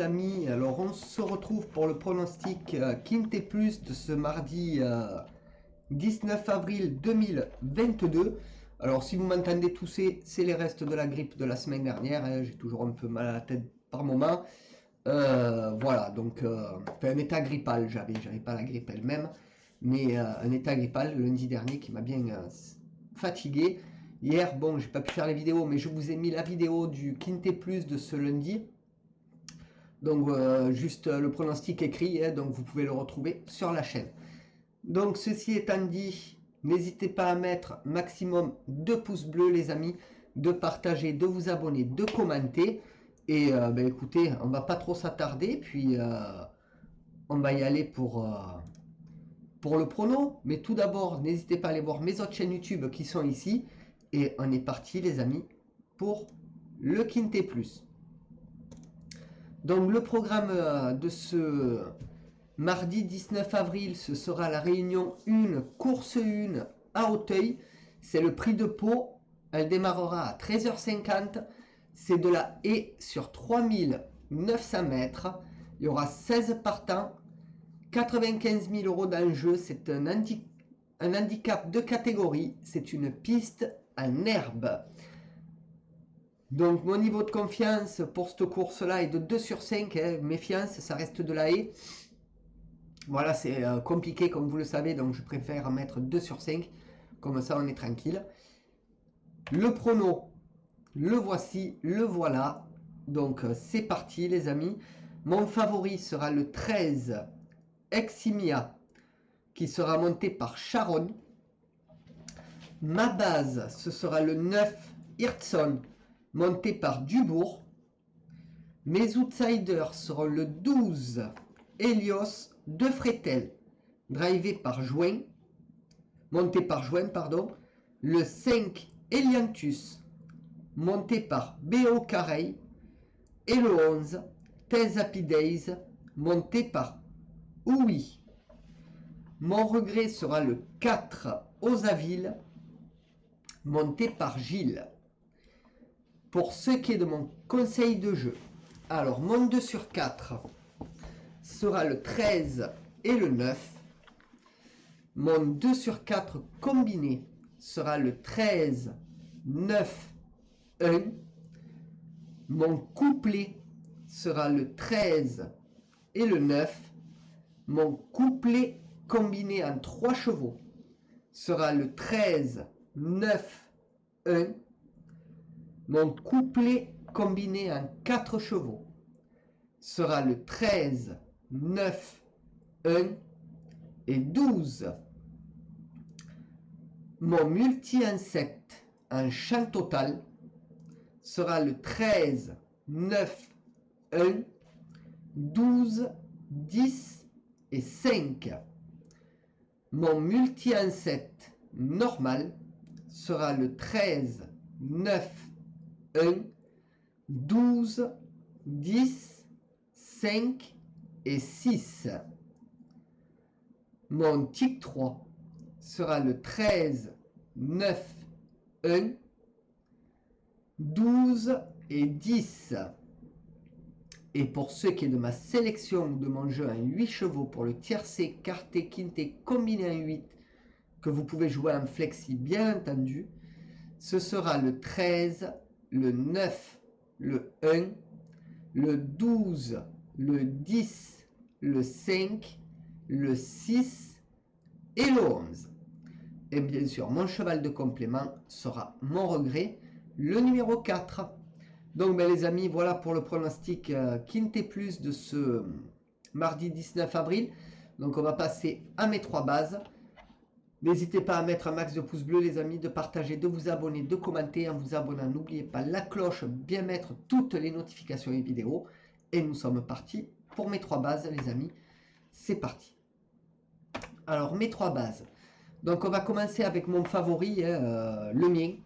Amis, alors on se retrouve pour le pronostic Quintet Plus de ce mardi 19 avril 2022. Alors si vous m'entendez tousser, c'est les restes de la grippe de la semaine dernière, hein. J'ai toujours un peu mal à la tête par moment. Voilà, donc un état grippal, j'avais pas la grippe elle-même, mais un état grippal le lundi dernier qui m'a bien fatigué. Hier, bon, j'ai pas pu faire les vidéos, mais je vous ai mis la vidéo du Quintet Plus de ce lundi. Donc juste le pronostic écrit, hein, donc vous pouvez le retrouver sur la chaîne. Donc ceci étant dit, n'hésitez pas à mettre maximum 2 pouces bleus les amis, de partager, de vous abonner, de commenter. Et écoutez, on va pas trop s'attarder, puis on va y aller pour le prono. Mais tout d'abord, n'hésitez pas à aller voir mes autres chaînes YouTube qui sont ici. Et on est parti les amis pour le Quintet Plus. Donc le programme de ce mardi 19 avril, ce sera la réunion 1, course 1 à Auteuil. C'est le prix de Pau. Elle démarrera à 13h50. C'est de la haie sur 3900 mètres. Il y aura 16 partants. 95 000 € d'enjeu. C'est un handicap de catégorie. C'est une piste en herbe. Donc mon niveau de confiance pour cette course-là est de 2 sur 5. Hein. Méfiance, ça reste de la haie. Voilà, c'est compliqué comme vous le savez, donc je préfère mettre 2 sur 5. Comme ça, on est tranquille. Le prono, le voici, le voilà. Donc c'est parti les amis. Mon favori sera le 13, Eximia, qui sera monté par Sharon. Ma base, ce sera le 9, Hirtson, monté par Dubourg. Mes outsiders seront le 12, Helios de Fretel, drivé par Join, monté par Join, pardon. Le 5, Eliantus, monté par B.O. Carey. Et le 11, Tesapidays, monté par Oui. Mon regret sera le 4, Osaville, monté par Gilles. Pour ce qui est de mon conseil de jeu, alors mon 2 sur 4 sera le 13 et le 9. Mon 2 sur 4 combiné sera le 13, 9, 1. Mon couplet sera le 13 et le 9. Mon couplet combiné en 3 chevaux sera le 13, 9, 1. Mon couplet combiné en 4 chevaux sera le 13, 9, 1 et 12. Mon multi-insecte en champ total sera le 13, 9, 1, 12, 10 et 5. Mon multi-insecte normal sera le 13, 9, 1, 12, 10, 5 et 6. Mon tic 3 sera le 13, 9, 1, 12 et 10. Et pour ce qui est de ma sélection de mon jeu en 8 chevaux pour le tiercé, quarté, quinté combiné en 8, que vous pouvez jouer en flexi bien entendu, ce sera le 13, le 9, le 1, le 12, le 10, le 5, le 6 et le 11. Et bien sûr, mon cheval de complément sera mon regret, le numéro 4. Donc les amis, voilà pour le pronostic Quintet Plus de ce mardi 19 avril. Donc on va passer à mes 3 bases. N'hésitez pas à mettre un max de pouces bleus les amis, de partager, de vous abonner, de commenter. En vous abonnant, n'oubliez pas la cloche, bien mettre toutes les notifications et vidéos. Et nous sommes partis pour mes 3 bases les amis. C'est parti. Alors mes 3 bases. Donc on va commencer avec mon favori, le mien.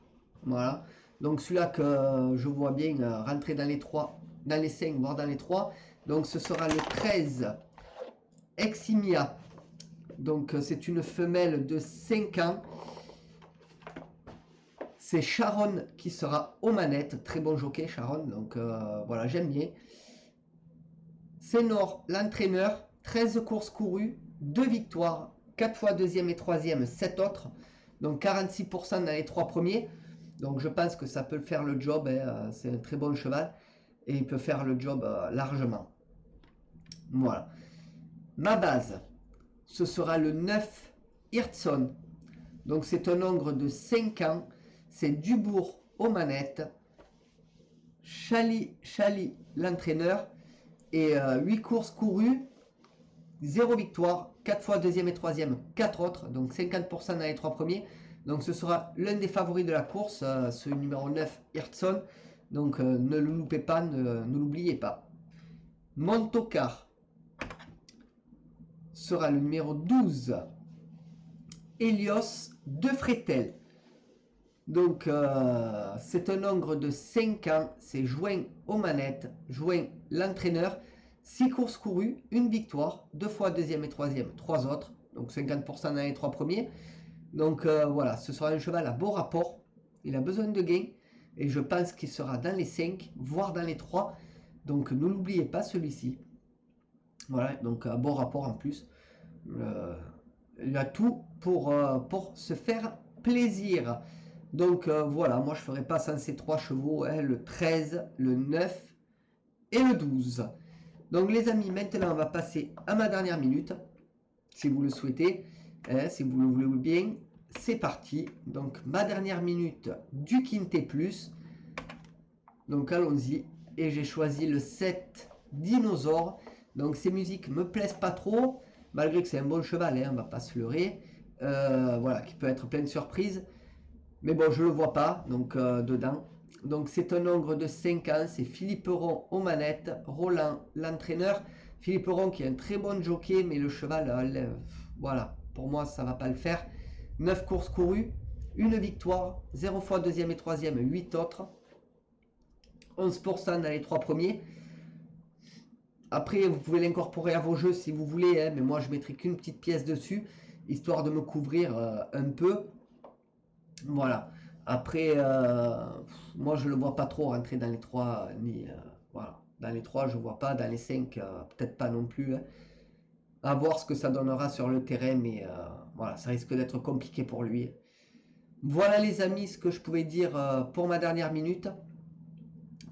Voilà. Donc celui-là que je vois bien rentrer dans les 3, dans les 5, voire dans les 3. Donc ce sera le 13, Eximia. Donc c'est une femelle de 5 ans. C'est Sharon qui sera aux manettes. Très bon jockey Sharon. Donc voilà, j'aime bien. Sénor, l'entraîneur, 13 courses courues, 2 victoires, 4 fois deuxième et troisième, 7 autres. Donc 46% dans les 3 premiers. Donc je pense que ça peut faire le job. Hein. C'est un très bon cheval. Et il peut faire le job largement. Voilà. Ma base, ce sera le 9 Hirtson. Donc c'est un ogre de 5 ans. C'est Dubourg aux manettes. Chali l'entraîneur. Et 8 courses courues. 0 victoire. 4 fois deuxième et troisième, 4 autres. Donc 50% dans les 3 premiers. Donc ce sera l'un des favoris de la course. Ce numéro 9 Hirtson. Donc ne le loupez pas, ne l'oubliez pas. Montocar sera le numéro 12. Helios de Fretel. Donc c'est un ogre de 5 ans. C'est Join aux manettes. Join l'entraîneur. 6 courses courues, 1 victoire. 2 fois deuxième et troisième, 3 autres. Donc 50% dans les 3 premiers. Donc voilà, ce sera un cheval à beau rapport. Il a besoin de gains. Et je pense qu'il sera dans les 5, voire dans les 3. Donc ne l'oubliez pas celui-ci. Voilà, donc un bon rapport en plus. Il a tout pour se faire plaisir. Donc voilà, moi je ne ferai pas sans ces 3 chevaux, hein, le 13, le 9 et le 12. Donc les amis, maintenant on va passer à ma dernière minute. Si vous le souhaitez, hein, si vous le voulez bien. C'est parti. Donc ma dernière minute du Quintet Plus. Donc allons-y. Et j'ai choisi le 7 Dinosaure. Donc ces musiques me plaisent pas trop. Malgré que c'est un bon cheval, hein, on va pas se leurrer. Voilà, qui peut être plein de surprises. Mais bon, je le vois pas. Donc dedans. Donc c'est un ogre de 5 ans. C'est Philippe Ron aux manettes. Roland, l'entraîneur. Philippe Ron qui est un très bon jockey. Mais le cheval, voilà. Pour moi, ça va pas le faire. 9 courses courues, 1 victoire, 0 fois deuxième et troisième, 8 autres. 11% dans les 3 premiers. Après, vous pouvez l'incorporer à vos jeux si vous voulez, hein, mais moi je mettrai qu'une petite pièce dessus, histoire de me couvrir un peu. Voilà. Après, moi je ne le vois pas trop rentrer dans les 3, ni voilà. Dans les 3, je ne vois pas, dans les 5, peut-être pas non plus. Hein. À voir ce que ça donnera sur le terrain, mais voilà, ça risque d'être compliqué pour lui. Voilà les amis, ce que je pouvais dire pour ma dernière minute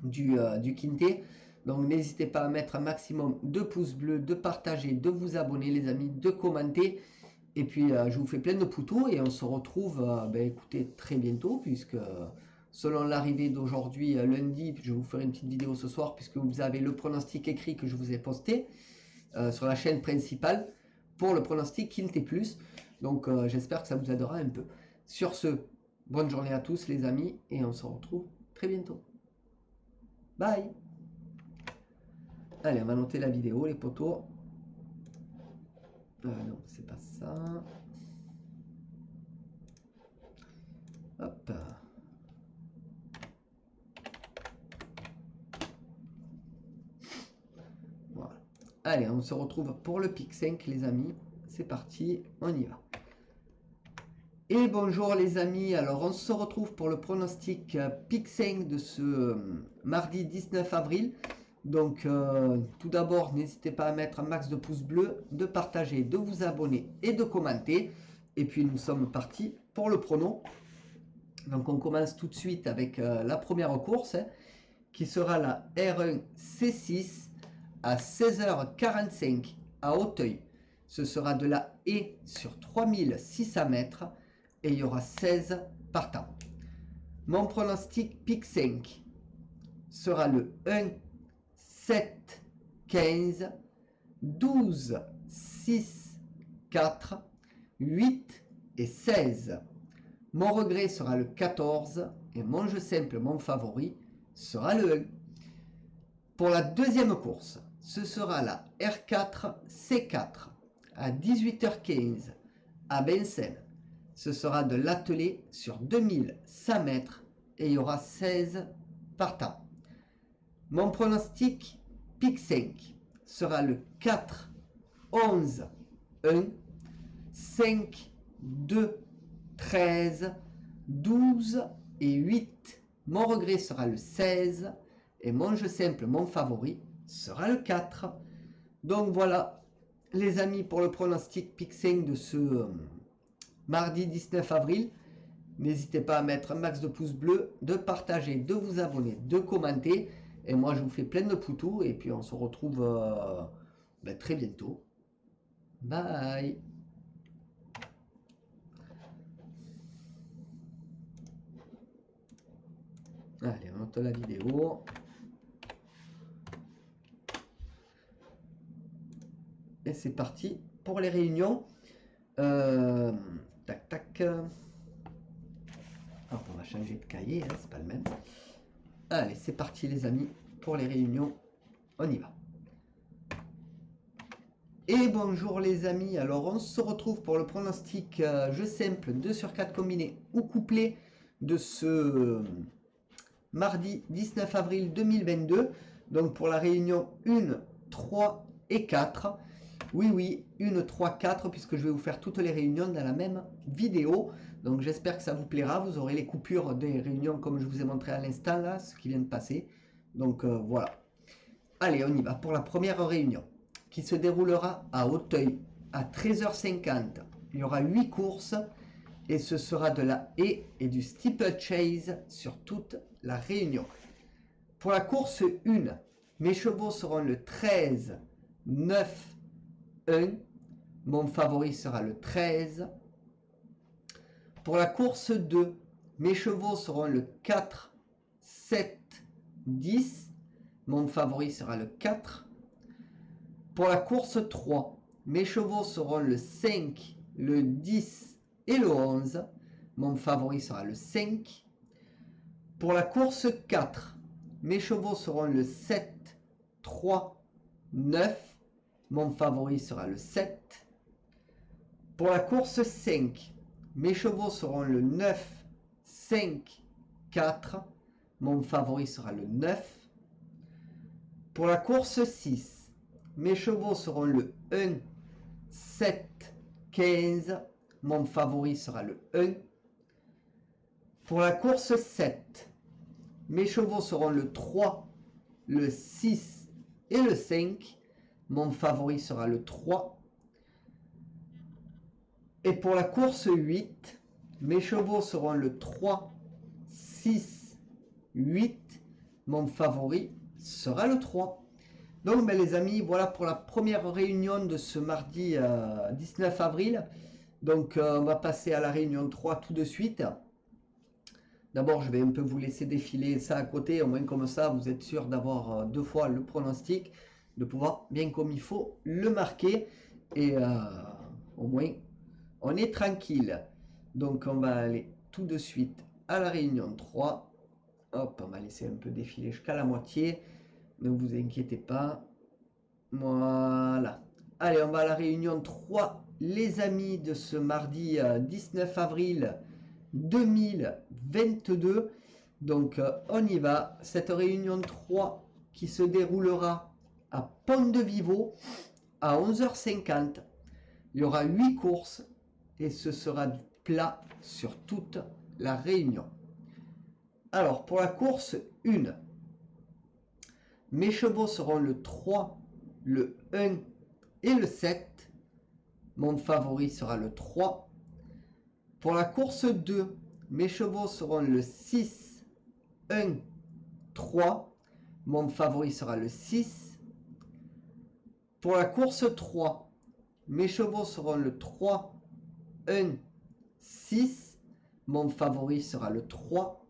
du Quintet. Donc n'hésitez pas à mettre un maximum de pouces bleus, de partager, de vous abonner les amis, de commenter. Et puis je vous fais plein de poutous et on se retrouve écoutez, très bientôt, puisque selon l'arrivée d'aujourd'hui lundi, je vous ferai une petite vidéo ce soir, puisque vous avez le pronostic écrit que je vous ai posté sur la chaîne principale pour le pronostic Quintet Plus. Donc j'espère que ça vous aidera un peu. Sur ce, bonne journée à tous les amis et on se retrouve très bientôt. Bye. Allez, on va noter la vidéo les potos. Non, c'est pas ça. Hop. Voilà. Allez, on se retrouve pour le pic 5 les amis. C'est parti, on y va. Et bonjour les amis, alors on se retrouve pour le pronostic pic 5 de ce mardi 19 avril. Donc tout d'abord, n'hésitez pas à mettre un max de pouces bleus, de partager, de vous abonner et de commenter. Et puis nous sommes partis pour le prono. Donc on commence tout de suite avec la première course, hein, qui sera la R1 C6 à 16h45 à Auteuil. Ce sera de la haie sur 3600 mètres. Et il y aura 16 partants. Mon pronostic pic 5 sera le 1, 7, 15, 12, 6, 4, 8 et 16. Mon regret sera le 14 et mon jeu simple, mon favori, sera le 1. Pour la deuxième course, ce sera la R4 C4 à 18h15 à Vincennes. Ce sera de l'attelé sur 2100 mètres et il y aura 16 partants. Mon pronostic pic 5 sera le 4, 11, 1, 5, 2, 13, 12 et 8. Mon regret sera le 16 et mon jeu simple, mon favori, sera le 4. Donc voilà, les amis, pour le pronostic Pick 5 de ce mardi 19 avril. N'hésitez pas à mettre un max de pouces bleus, de partager, de vous abonner, de commenter. Et moi, je vous fais plein de poutous. Et puis, on se retrouve très bientôt. Bye. Allez, on monte la vidéo. Et c'est parti pour les réunions. Tac, tac. Alors, on va changer de cahier, hein, c'est pas le même. Allez, c'est parti les amis, pour les réunions. On y va. Et bonjour les amis, alors on se retrouve pour le pronostic jeu simple 2 sur 4 combiné ou couplé de ce mardi 19 avril 2022. Donc pour la réunion 1, 3 et 4. Oui, 1, 3, 4, puisque je vais vous faire toutes les réunions dans la même vidéo. Donc j'espère que ça vous plaira. Vous aurez les coupures des réunions comme je vous ai montré à l'instant là, ce qui vient de passer. Donc voilà. Allez, on y va pour la première réunion qui se déroulera à Auteuil à 13h50. Il y aura 8 courses et ce sera de la haie et du steeplechase sur toute la réunion. Pour la course 1, mes chevaux seront le 13, 9, 1. Mon favori sera le 13. Pour la course 2, mes chevaux seront le 4, 7, 10. Mon favori sera le 4. Pour la course 3, mes chevaux seront le 5, le 10 et le 11. Mon favori sera le 5. Pour la course 4, mes chevaux seront le 7, 3, 9. Mon favori sera le 7. Pour la course 5, mes chevaux seront le 9, 5, 4. Mon favori sera le 9. Pour la course 6, mes chevaux seront le 1, 7, 15. Mon favori sera le 1. Pour la course 7, mes chevaux seront le 3, le 6 et le 5. Mon favori sera le 3. Et pour la course 8, mes chevaux seront le 3, 6, 8. Mon favori sera le 3. Donc les amis, voilà pour la première réunion de ce mardi 19 avril. Donc on va passer à la réunion 3 tout de suite. D'abord, je vais un peu vous laisser défiler ça à côté, au moins comme ça, vous êtes sûr d'avoir 2 fois le pronostic, de pouvoir bien comme il faut le marquer. Et au moins, on est tranquille. Donc on va aller tout de suite à la réunion 3. Hop, on va laisser un peu défiler jusqu'à la moitié. Ne vous inquiétez pas. Voilà. Allez, on va à la réunion 3, les amis, de ce mardi 19 avril 2022. Donc, on y va. Cette réunion 3 qui se déroulera à Pont-de-Vivo à 11h50. Il y aura 8 courses et ce sera du plat sur toute la réunion. Alors, pour la course 1, mes chevaux seront le 3, le 1 et le 7. Mon favori sera le 3. Pour la course 2, mes chevaux seront le 6, 1, 3. Mon favori sera le 6. Pour la course 3, mes chevaux seront le 3, 1, 6. Mon favori sera le 3.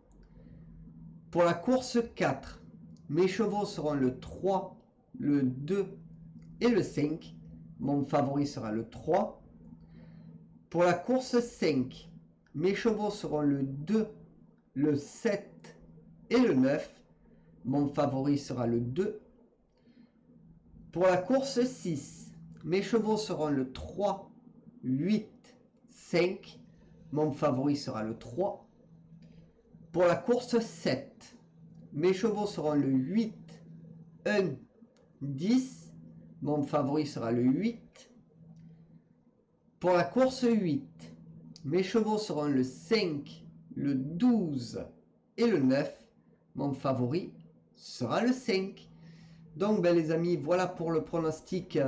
Pour la course 4, mes chevaux seront le 3, le 2 et le 5. Mon favori sera le 3. Pour la course 5, mes chevaux seront le 2, le 7 et le 9. Mon favori sera le 2. Pour la course 6, mes chevaux seront le 3, 8, 5. Mon favori sera le 3. Pour la course 7, mes chevaux seront le 8, 1, 10. Mon favori sera le 8. Pour la course 8, mes chevaux seront le 5, le 12 et le 9. Mon favori sera le 5. Donc ben, les amis, voilà pour le pronostic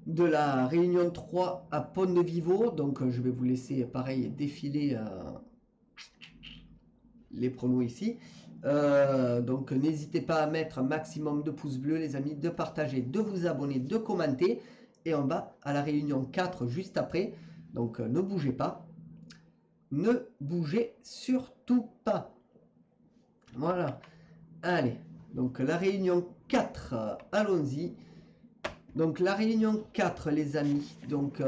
de la réunion 3 à Pont-de-Vivo. Donc je vais vous laisser pareil défiler les pronos ici. Donc n'hésitez pas à mettre un maximum de pouces bleus les amis, de partager, de vous abonner, de commenter. Et on va à la réunion 4 juste après. Donc ne bougez pas. Ne bougez surtout pas. Voilà. Allez. Donc la réunion 4, allons-y. Donc la réunion 4 les amis, donc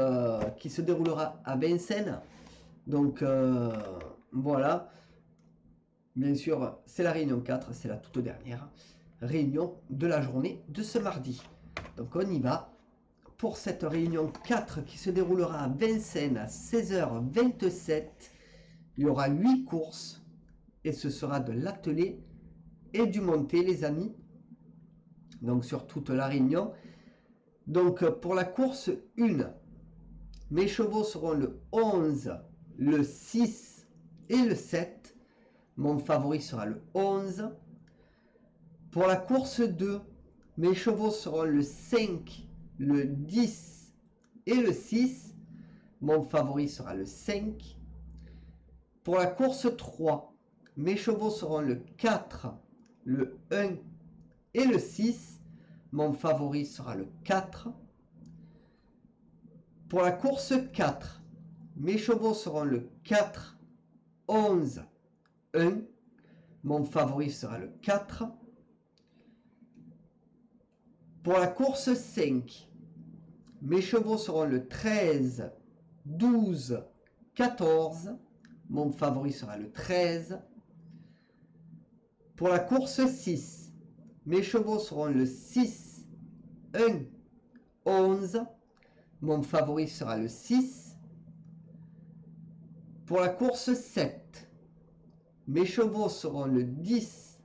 qui se déroulera à Vincennes. Donc voilà. Bien sûr, c'est la réunion 4, c'est la toute dernière réunion de la journée de ce mardi. Donc on y va pour cette réunion 4 qui se déroulera à Vincennes à 16h27. Il y aura 8 courses et ce sera de l'attelé et du monté les amis. Donc sur toute la réunion. Donc pour la course 1, mes chevaux seront le 11, le 6 et le 7. Mon favori sera le 11. Pour la course 2, mes chevaux seront le 5, le 10 et le 6. Mon favori sera le 5. Pour la course 3, mes chevaux seront le 4, le 1 et le 6. Mon favori sera le 4. Pour la course 4, mes chevaux seront le 4, 11, 1. Mon favori sera le 4. Pour la course 5, mes chevaux seront le 13, 12, 14. Mon favori sera le 13. Pour la course 6, mes chevaux seront le 6, 1, 11. Mon favori sera le 6. Pour la course 7, mes chevaux seront le 10,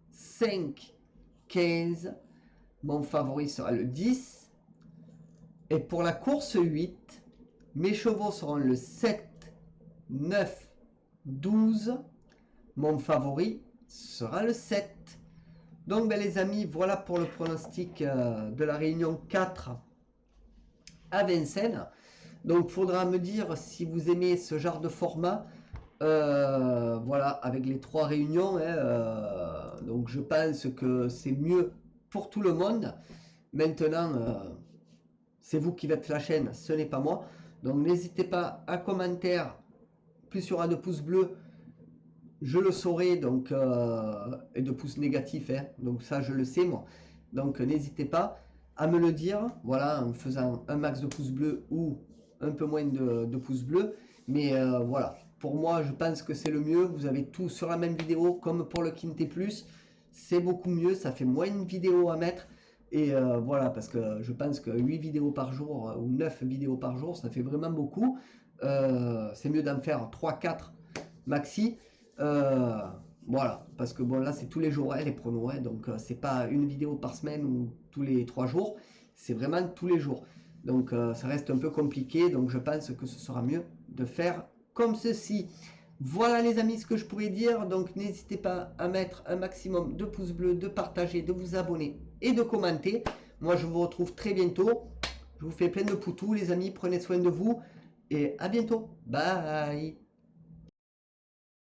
5, 15. Mon favori sera le 10. Et pour la course 8, mes chevaux seront le 7, 9, 12. Mon favori sera le 7. Donc ben, les amis, voilà pour le pronostic de la réunion 4 à Vincennes. Donc il faudra me dire si vous aimez ce genre de format. Voilà, avec les 3 réunions. Donc je pense que c'est mieux pour tout le monde. Maintenant, c'est vous qui faites la chaîne, ce n'est pas moi. Donc n'hésitez pas à commenter. Plus il y aura de pouces bleus, je le saurai. Donc, et de pouces négatifs. Donc ça, je le sais moi. Donc n'hésitez pas à me le dire. Voilà, en faisant un max de pouces bleus ou un peu moins de pouces bleus. Mais voilà. Pour moi, je pense que c'est le mieux. Vous avez tout sur la même vidéo, comme pour le Quintet Plus. C'est beaucoup mieux. Ça fait moins de vidéos à mettre. Et voilà, parce que je pense que 8 vidéos par jour ou 9 vidéos par jour, ça fait vraiment beaucoup. C'est mieux d'en faire 3-4 maxi. Voilà, parce que bon, là, c'est tous les jours, les pronos. Donc, c'est pas une vidéo par semaine ou tous les 3 jours. C'est vraiment tous les jours. Donc, ça reste un peu compliqué. Donc, je pense que ce sera mieux de faire comme ceci. Voilà les amis ce que je pourrais dire. Donc n'hésitez pas à mettre un maximum de pouces bleus, de partager, de vous abonner et de commenter. Moi je vous retrouve très bientôt. Je vous fais plein de poutous les amis. Prenez soin de vous et à bientôt. Bye.